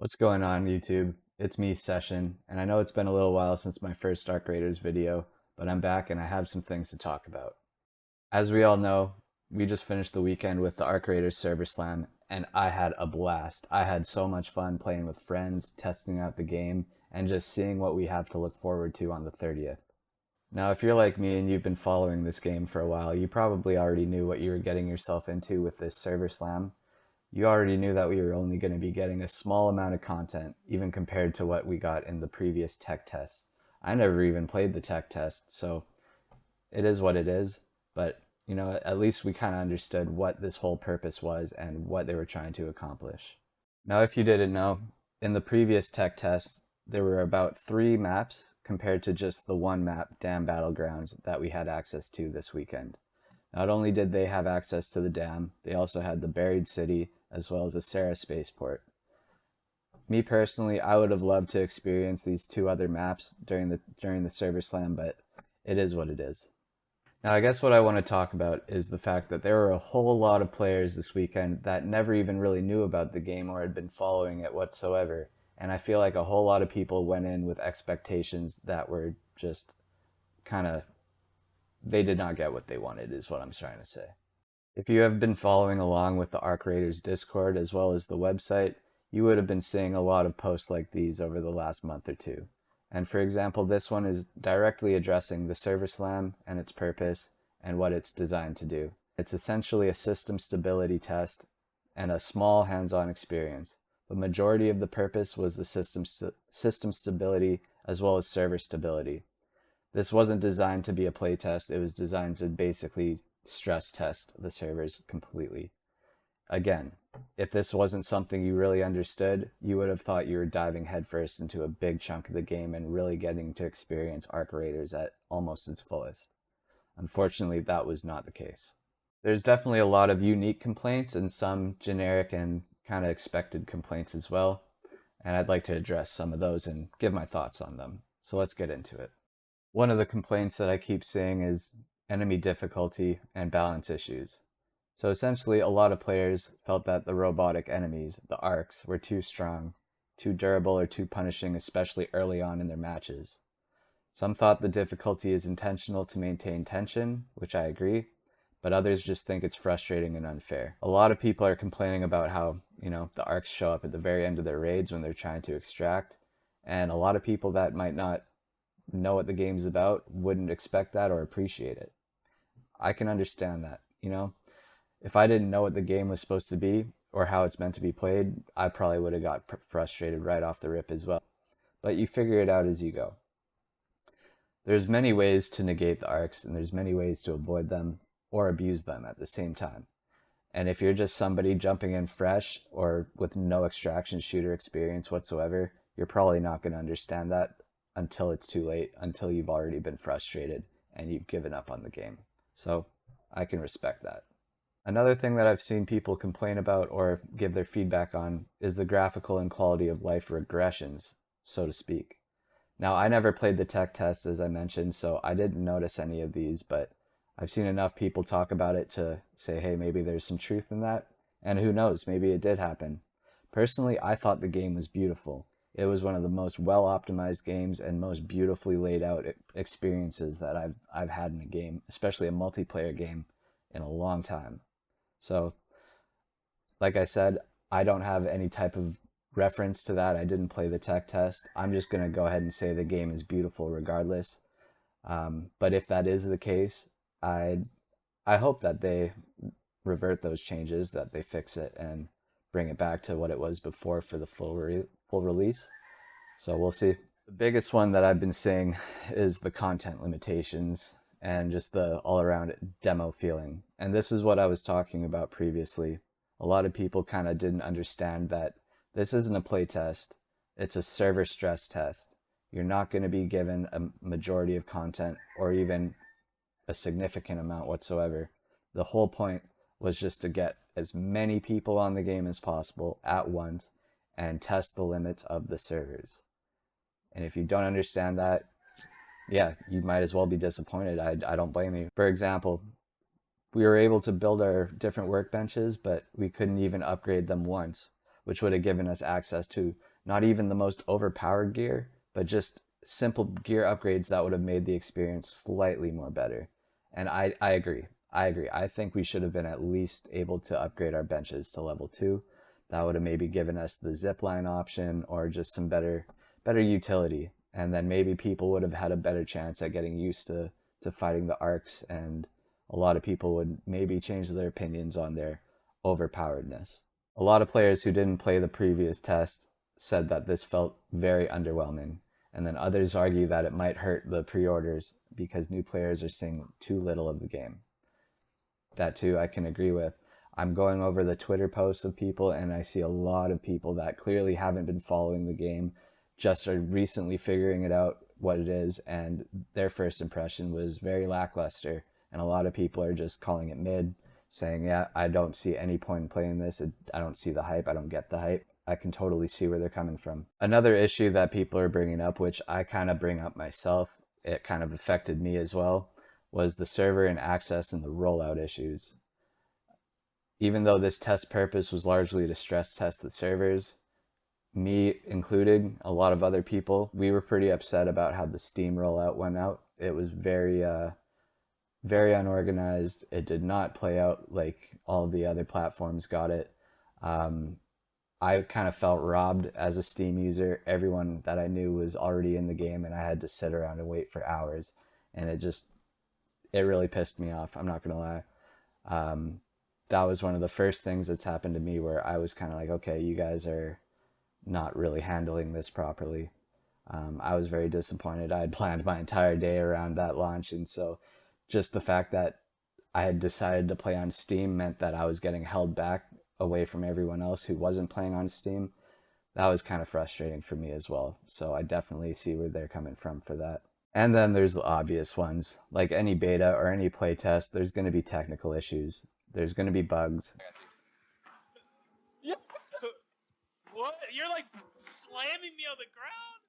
What's going on, YouTube? It's me, Session, and I know it's been a little while since my first Dark Raiders video, but I'm back and I have some things to talk about. As we all know, we just finished the weekend with the Arc Raiders Server Slam, and I had a blast. I had so much fun playing with friends, testing out the game, and just seeing what we have to look forward to on the 30th. Now, if you're like me and you've been following this game for a while, you probably already knew what you were getting yourself into with this Server Slam. You already knew that we were only going to be getting a small amount of content, even compared to what we got in the previous tech test. I never even played the tech test, so it is what it is, but at least we kind of understood what this whole purpose was and what they were trying to accomplish. Now, if you didn't know, in the previous tech test, there were about 3 maps compared to just the one map, Dam Battlegrounds, that we had access to this weekend. Not only did they have access to the dam, they also had the Buried City as well as a Sarah spaceport. Me personally, I would have loved to experience these 2 other maps during the Server Slam, but it is what it is. Now, I guess what I want to talk about is the fact that there were a whole lot of players this weekend that never even really knew about the game or had been following it whatsoever. And I feel like a whole lot of people went in with expectations that were just kind of, they did not get what they wanted, is what I'm trying to say. If you have been following along with the Arc Raiders Discord as well as the website, you would have been seeing a lot of posts like these over the last month or two. And for example, this one is directly addressing the Server Slam and its purpose and what it's designed to do. It's essentially a system stability test and a small hands-on experience. The majority of the purpose was the system stability as well as server stability. This wasn't designed to be a playtest, it was designed to basically stress test the servers completely. Again, if this wasn't something you really understood, you would have thought you were diving headfirst into a big chunk of the game and really getting to experience Arc Raiders at almost its fullest. Unfortunately, that was not the case. There's definitely a lot of unique complaints and some generic and kind of expected complaints as well, and I'd like to address some of those and give my thoughts on them. So let's get into it. One of the complaints that I keep seeing is enemy difficulty and balance issues. So essentially, a lot of players felt that the robotic enemies, the arcs, were too strong, too durable, or too punishing, especially early on in their matches. Some thought the difficulty is intentional to maintain tension, which I agree, but others just think it's frustrating and unfair. A lot of people are complaining about how, the arcs show up at the very end of their raids when they're trying to extract, and a lot of people that might not know what the game's about wouldn't expect that or appreciate it. I can understand that, If I didn't know what the game was supposed to be or how it's meant to be played, I probably would have got frustrated right off the rip as well. But you figure it out as you go. There's many ways to negate the arcs, and there's many ways to avoid them or abuse them at the same time. And if you're just somebody jumping in fresh or with no extraction shooter experience whatsoever, you're probably not going to understand that until it's too late, until you've already been frustrated and you've given up on the game. So I can respect that. Another thing that I've seen people complain about or give their feedback on is the graphical and quality of life regressions, so to speak. Now, I never played the tech test, as I mentioned, so I didn't notice any of these, but I've seen enough people talk about it to say, hey, maybe there's some truth in that. And who knows, maybe it did happen. Personally, I thought the game was beautiful. It was one of the most well-optimized games and most beautifully laid out experiences that I've had in a game, especially a multiplayer game, in a long time. So, like I said, I don't have any type of reference to that. I didn't play the tech test. I'm just going to go ahead and say the game is beautiful regardless. But if that is the case, I hope that they revert those changes, that they fix it and bring it back to what it was before for the full release. So we'll see. The biggest one that I've been seeing is the content limitations and just the all-around demo feeling. And this is what I was talking about previously. A lot of people kind of didn't understand that this isn't a play test, it's a server stress test. You're not going to be given a majority of content or even a significant amount whatsoever. The whole point was just to get as many people on the game as possible at once and test the limits of the servers. And if you don't understand that, yeah, you might as well be disappointed. I don't blame you. For example, we were able to build our different workbenches, but we couldn't even upgrade them once, which would have given us access to not even the most overpowered gear, but just simple gear upgrades that would have made the experience slightly more better. And I agree. I agree. I think we should have been at least able to upgrade our benches to level 2. That would have maybe given us the zipline option or just some better utility. And then maybe people would have had a better chance at getting used to fighting the arcs, and a lot of people would maybe change their opinions on their overpoweredness. A lot of players who didn't play the previous test said that this felt very underwhelming, and then others argue that it might hurt the pre-orders because new players are seeing too little of the game. That too, I can agree with. I'm going over the Twitter posts of people, and I see a lot of people that clearly haven't been following the game, just are recently figuring it out what it is, and their first impression was very lackluster. And a lot of people are just calling it mid, saying, yeah, I don't see any point in playing this. I don't see the hype. I don't get the hype. I can totally see where they're coming from. Another issue that people are bringing up, which I kind of bring up myself, it kind of affected me as well, was the server and access and the rollout issues. Even though this test purpose was largely to stress test the servers, me included, a lot of other people, we were pretty upset about how the Steam rollout went out. It was very unorganized. It did not play out like all the other platforms got it. I kind of felt robbed as a Steam user. Everyone that I knew was already in the game, and I had to sit around and wait for hours. And it really pissed me off. I'm not gonna lie. That was one of the first things that's happened to me where I was kind of like, okay, you guys are not really handling this properly. I was very disappointed. I had planned my entire day around that launch, and so just the fact that I had decided to play on Steam meant that I was getting held back away from everyone else who wasn't playing on Steam. That was kind of frustrating for me as well. So I definitely see where they're coming from for that. And then there's the obvious ones. Like any beta or any playtest, there's going to be technical issues. There's going to be bugs. What? You're like slamming me on the ground?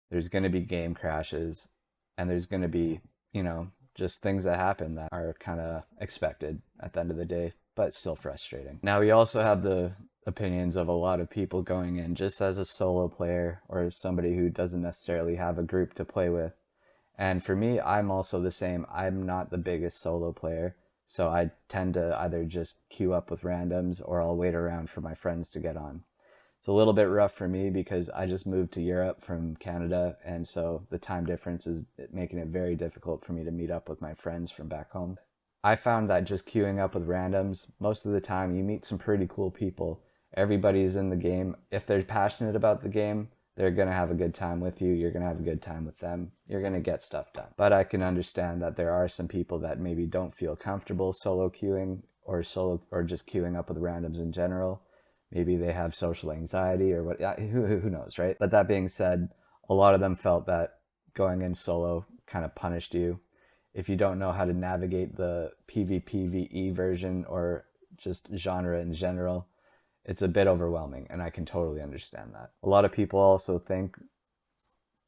There's going to be game crashes. And there's going to be, just things that happen that are kind of expected at the end of the day, but still frustrating. Now, we also have the opinions of a lot of people going in just as a solo player or somebody who doesn't necessarily have a group to play with. And for me, I'm also the same. I'm not the biggest solo player, so I tend to either just queue up with randoms or I'll wait around for my friends to get on. It's a little bit rough for me because I just moved to Europe from Canada, and so the time difference is making it very difficult for me to meet up with my friends from back home. I found that just queuing up with randoms, most of the time you meet some pretty cool people. Everybody's in the game. If they're passionate about the game, they're going to have a good time with you. You're going to have a good time with them. You're going to get stuff done. But I can understand that there are some people that maybe don't feel comfortable solo queuing or just queuing up with randoms in general. Maybe they have social anxiety or what, who knows, right? But that being said, a lot of them felt that going in solo kind of punished you. If you don't know how to navigate the PvPvE version or just genre in general, it's a bit overwhelming, and I can totally understand that. A lot of people also think,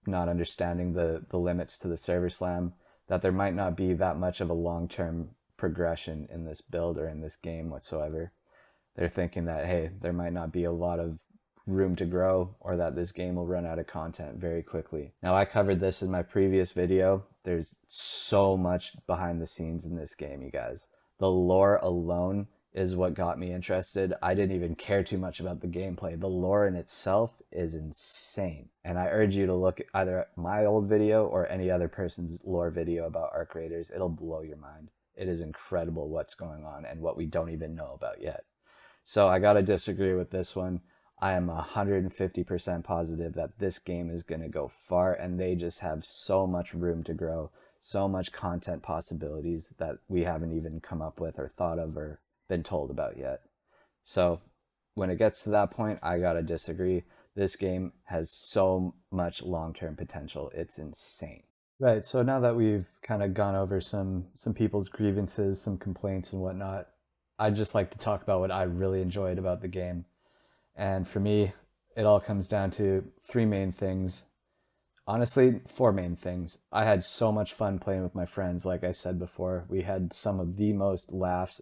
not understanding the limits to the server slam, that there might not be that much of a long-term progression in this build or in this game whatsoever. They're thinking that, hey, there might not be a lot of room to grow, or that this game will run out of content very quickly. Now, I covered this in my previous video. There's so much behind the scenes in this game, you guys. The lore alone is what got me interested. I didn't even care too much about the gameplay. The lore in itself is insane. And I urge you to look at either my old video or any other person's lore video about Arc Raiders. It'll blow your mind. It is incredible what's going on and what we don't even know about yet. So I gotta disagree with this one. I am 150% positive that this game is gonna go far, and they just have so much room to grow, so much content possibilities that we haven't even come up with or thought of or been told about yet. So when it gets to that point, I gotta disagree. This game has so much long-term potential. It's insane. Right, so now that we've kind of gone over some people's grievances, some complaints and whatnot, I'd just like to talk about what I really enjoyed about the game. And for me, it all comes down to 3 main things. Honestly, 4 main things. I had so much fun playing with my friends, like I said before. We had some of the most laughs.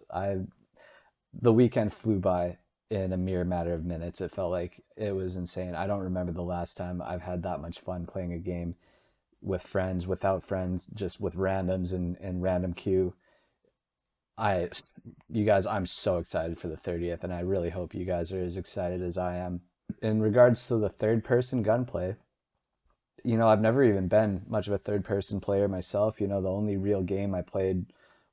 The weekend flew by. in a mere matter of minutes. It felt like it was insane. I don't remember the last time I've had that much fun playing a game with friends, without friends, just with randoms and random queue. I, you guys, I'm so excited for the 30th, and I really hope you guys are as excited as I am. In regards to the third person gunplay, I've never even been much of a third person player myself. The only real game I played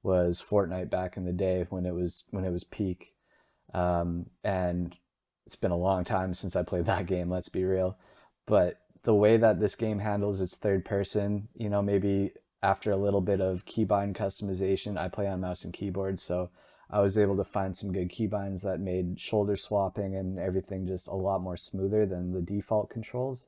was Fortnite back in the day when it was peak. And it's been a long time since I played that game, let's be real. But the way that this game handles its third person, maybe after a little bit of keybind customization, I play on mouse and keyboard, so I was able to find some good keybinds that made shoulder swapping and everything just a lot more smoother than the default controls.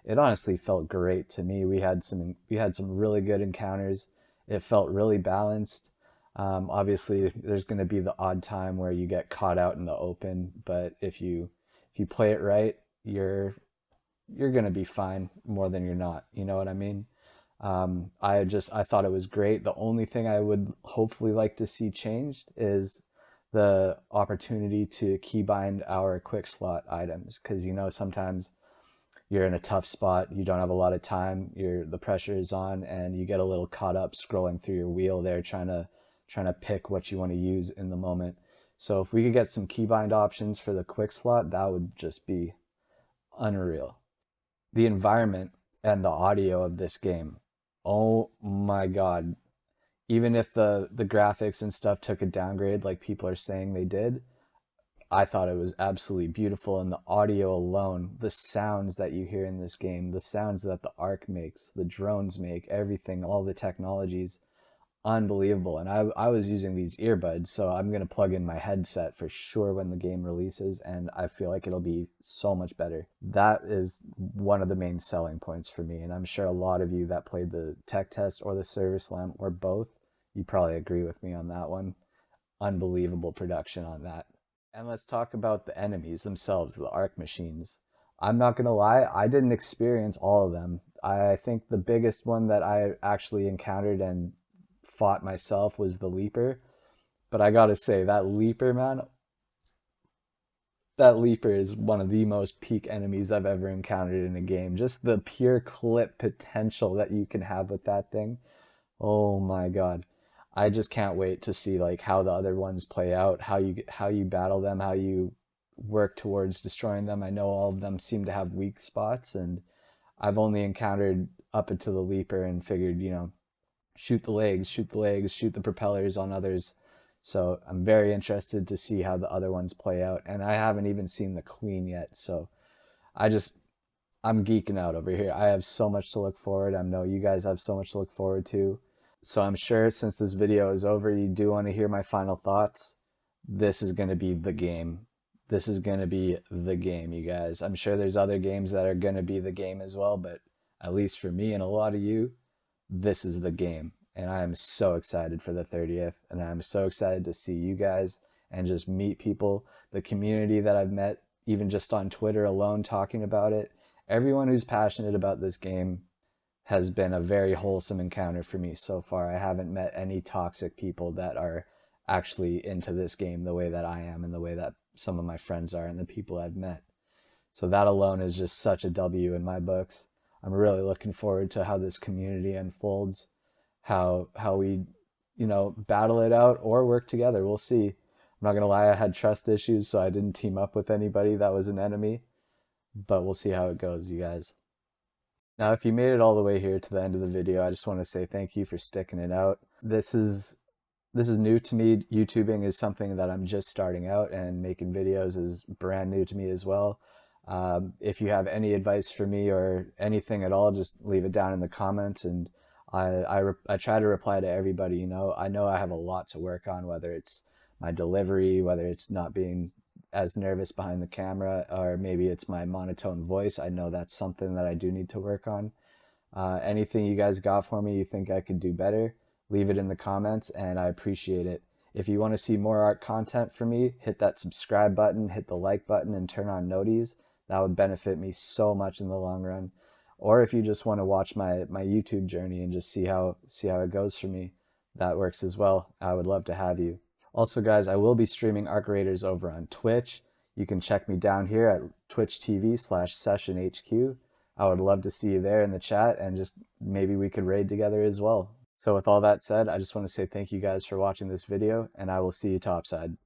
It honestly felt great to me. We had some really good encounters. It felt really balanced. Obviously, there's going to be the odd time where you get caught out in the open, but if you play it right, you're going to be fine more than you're not. You know what I mean? I thought it was great. The only thing I would hopefully like to see changed is the opportunity to keybind our quick slot items, because sometimes you're in a tough spot, you don't have a lot of time, the pressure is on, and you get a little caught up scrolling through your wheel there, trying to pick what you want to use in the moment. So if we could get some keybind options for the quick slot, that would just be unreal. The environment and the audio of this game, oh my god. Even if the graphics and stuff took a downgrade like people are saying they did, I thought it was absolutely beautiful. And the audio alone, the sounds that you hear in this game, the sounds that the Ark makes, the drones make, everything, all the technologies, unbelievable. And I was using these earbuds, so I'm going to plug in my headset for sure when the game releases, and I feel like it'll be so much better. That is one of the main selling points for me, and I'm sure a lot of you that played the tech test or the Service Slam or both, you probably agree with me on that one. Unbelievable production on that. And let's talk about the enemies themselves, the Ark machines. I'm not going to lie, I didn't experience all of them. I think the biggest one that I actually encountered and fought myself was the Leaper. But I gotta say, that Leaper, man, that Leaper is one of the most peak enemies I've ever encountered in a game. Just the pure clip potential that you can have with that thing. Oh my god. I just can't wait to see like how the other ones play out, how you battle them, how you work towards destroying them. I know all of them seem to have weak spots, and I've only encountered up until the Leaper and figured, shoot the legs, shoot the legs, shoot the propellers on others. So I'm very interested to see how the other ones play out. And I haven't even seen the Queen yet. So I just, I'm geeking out over here. I have so much to look forward. I know you guys have so much to look forward to. So I'm sure since this video is over, you do want to hear my final thoughts. This is going to be the game. This is going to be the game, you guys. I'm sure there's other games that are going to be the game as well, but at least for me and a lot of you, this is the game. And I am so excited for the 30th, and I'm so excited to see you guys and just meet people, the community that I've met, even just on Twitter alone talking about it. Everyone who's passionate about this game has been a very wholesome encounter for me so far. I haven't met any toxic people that are actually into this game the way that I am and the way that some of my friends are and the people I've met. So that alone is just such a W in my books. I'm really looking forward to how this community unfolds, how we, battle it out or work together. We'll see. I'm not gonna lie, I had trust issues, so I didn't team up with anybody that was an enemy, but we'll see how it goes, you guys. Now, if you made it all the way here to the end of the video, I just want to say thank you for sticking it out. This is new to me. YouTubing is something that I'm just starting out, and making videos is brand new to me as well. If you have any advice for me or anything at all, just leave it down in the comments, and I try to reply to everybody. I know I have a lot to work on, whether it's my delivery, whether it's not being as nervous behind the camera, or maybe it's my monotone voice. I know that's something that I do need to work on. Anything you guys got for me you think I could do better, leave it in the comments, and I appreciate it. If you want to see more art content from me, hit that subscribe button, hit the like button, and turn on noties. That would benefit me so much in the long run. Or if you just want to watch my YouTube journey and just see how it goes for me, that works as well. I would love to have you. Also, guys, I will be streaming Arc Raiders over on Twitch. You can check me down here at Twitch TV/SessionHQ. I would love to see you there in the chat, and just maybe we could raid together as well. So with all that said, I just want to say thank you guys for watching this video, and I will see you topside.